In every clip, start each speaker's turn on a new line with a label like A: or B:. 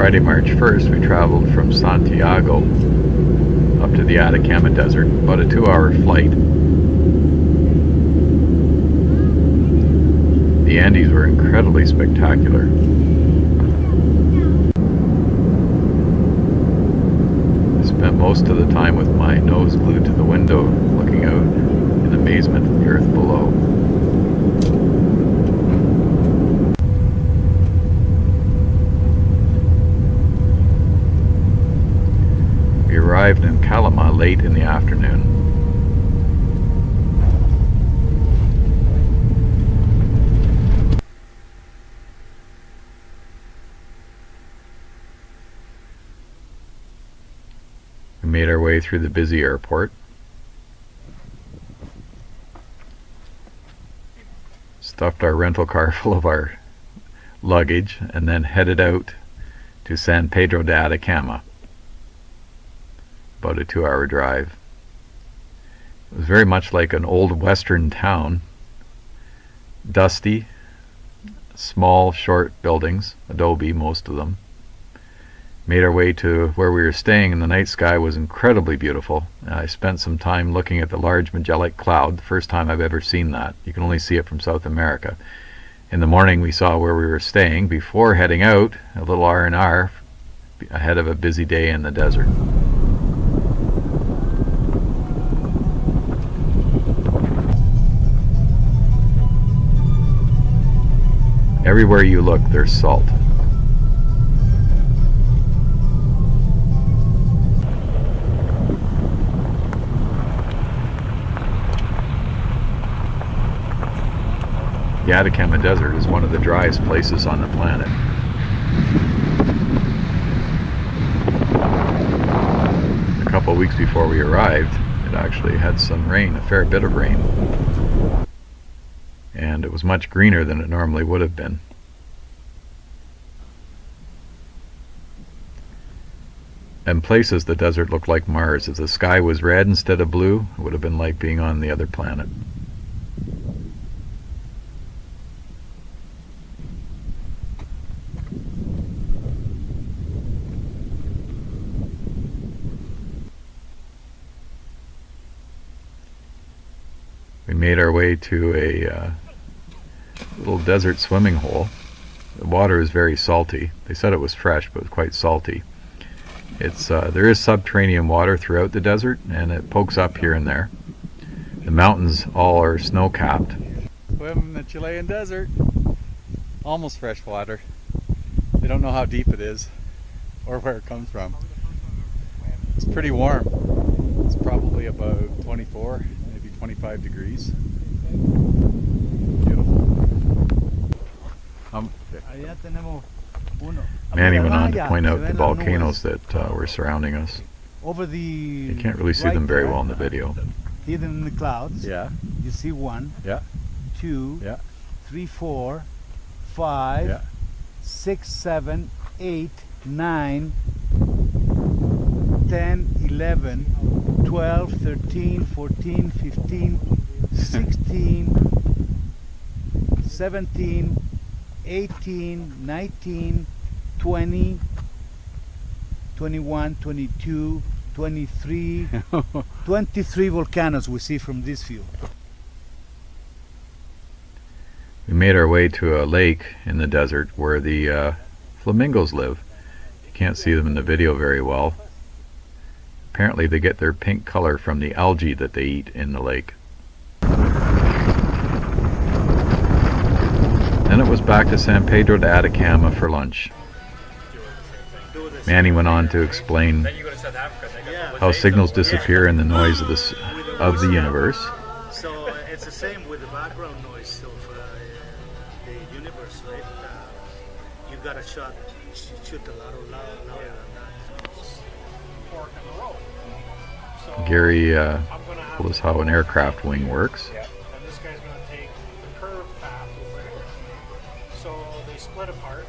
A: Friday, March 1st, we traveled from Santiago up to the Atacama Desert, about a 2-hour flight. The Andes were incredibly spectacular. I spent most of the time with my nose glued to the window, looking out in amazement at the earth below. We arrived in Calama late in the afternoon. We made our way through the busy airport. Stuffed our rental car full of our luggage and then headed out to San Pedro de Atacama. About a 2-hour drive. It was very much like an old western town. Dusty, small, short buildings, adobe, most of them. Made our way to where we were staying, and the night sky was incredibly beautiful. I spent some time looking at the large Magellan Cloud, the first time I've ever seen that. You can only see it from South America. In the morning we saw where we were staying before heading out, a little R&R ahead of a busy day in the desert. Everywhere you look, there's salt. The Atacama Desert is one of the driest places on the planet. A couple of weeks before we arrived, it actually had some rain, a fair bit of rain. And it was much greener than it normally would have been. In places, the desert looked like Mars. If the sky was red instead of blue, it would have been like being on the other planet. We made our way to a little desert swimming hole. The water is very salty. They said it was fresh, but quite salty. There is subterranean water throughout the desert, and it pokes up here and there. The mountains all are snow-capped.
B: Swim in the Chilean desert. Almost fresh water. They don't know how deep it is or where it comes from. It's pretty warm. It's probably about 24, maybe 25 degrees. Beautiful.
A: Manny went on to point out the volcanoes that were surrounding us.
C: Over the
A: You can't really see them very well in the video.
C: hidden in the clouds.
B: Yeah.
C: You see 1,
B: Yeah.
C: 2,
B: Yeah.
C: 3, 4, 5,
B: Yeah.
C: 6, 7, 8, 9, 10, 11, 12, 13, 14, 15, 16, 17, 18, 19, 20, 21, 22, 23, 23 volcanoes we see from this view.
A: We made our way to a lake in the desert where the flamingos live. You can't see them in the video very well. Apparently they get their pink color from the algae that they eat in the lake. Then it was back to San Pedro de Atacama for lunch. Manny went on to explain how signals disappear in the noise of the universe.
C: So it's the same with the background noise of the universe, right? You got a shot, shoot a lot louder than that.
A: Gary told us how an aircraft wing works.
D: Yeah, and this guy's going to take the curved path over here. So they split apart,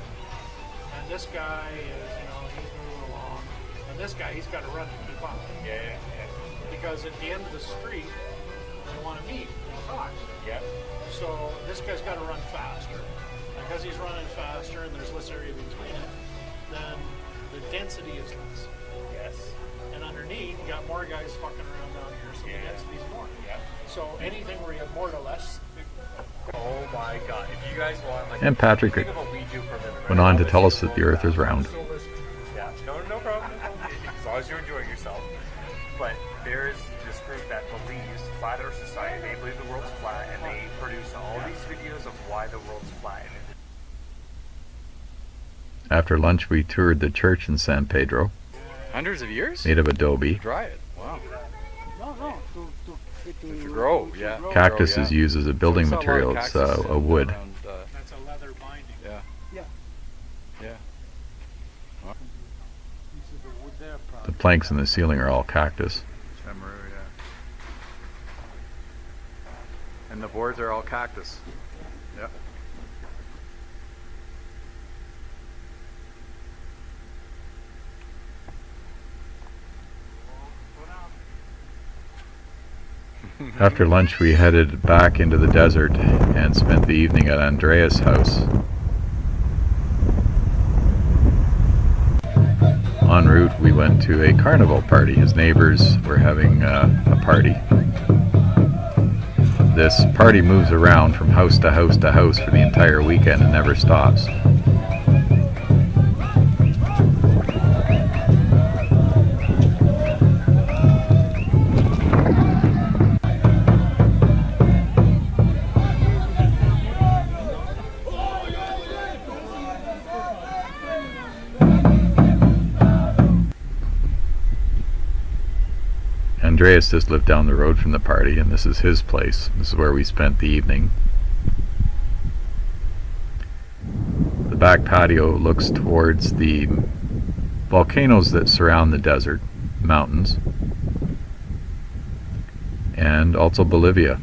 D: and this guy is, he's moving along, and this guy, he's got to run to keep up.
E: Yeah.
D: Because at the end of the street, they want to meet and talk.
E: Yeah.
D: So this guy's got to run faster. Because he's running faster and there's less area between it, then the density is less.
E: Yes.
D: And underneath, you got more guys fucking around down here, so the density is more.
E: Yeah.
D: So anything where you have more to less.
E: Oh my god. If you guys want, like,
A: And Patrick
E: think of what we do for a minute,
A: went
E: right?
A: on to tell us
E: Obviously,
A: that the Earth is round.
E: Yeah, no problem. As long as you're enjoying yourself. But there's this group that believes Flat Earth Society. They believe the world's flat, and they produce all these videos of why the world's flat. And
A: After lunch, we toured the church in San Pedro,
B: Hundreds of years?
A: made of adobe.
B: Dry it. Wow.
F: No,
B: To grow, yeah.
A: Cactus
B: Grow,
A: is
B: yeah.
A: used as a building
B: So I saw a lot
A: material.
B: of
A: It's
B: cactus
A: a wood.
B: around,
D: That's a leather binding.
B: yeah.
F: Yeah.
B: Yeah.
F: This is the wood there.
A: The planks in the ceiling are all cactus.
B: Chamaroo, yeah. And the boards are all cactus. Yeah.
A: After lunch, we headed back into the desert and spent the evening at Andreas' house. En route, we went to a carnival party. His neighbors were having a party. This party moves around from house to house to house for the entire weekend and never stops. Andreas just lived down the road from the party, and this is his place. This is where we spent the evening. The back patio looks towards the volcanoes that surround the desert, mountains, and also Bolivia.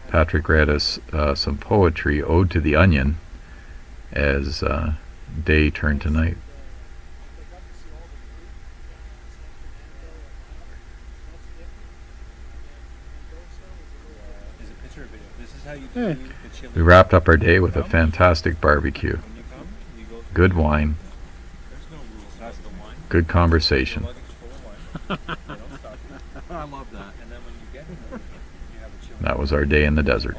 A: Patrick read us some poetry, Ode to the Onion, as day turned to night. We wrapped up our day with a fantastic barbecue, good wine, good conversation.
F: I love that.
A: That was our day in the desert.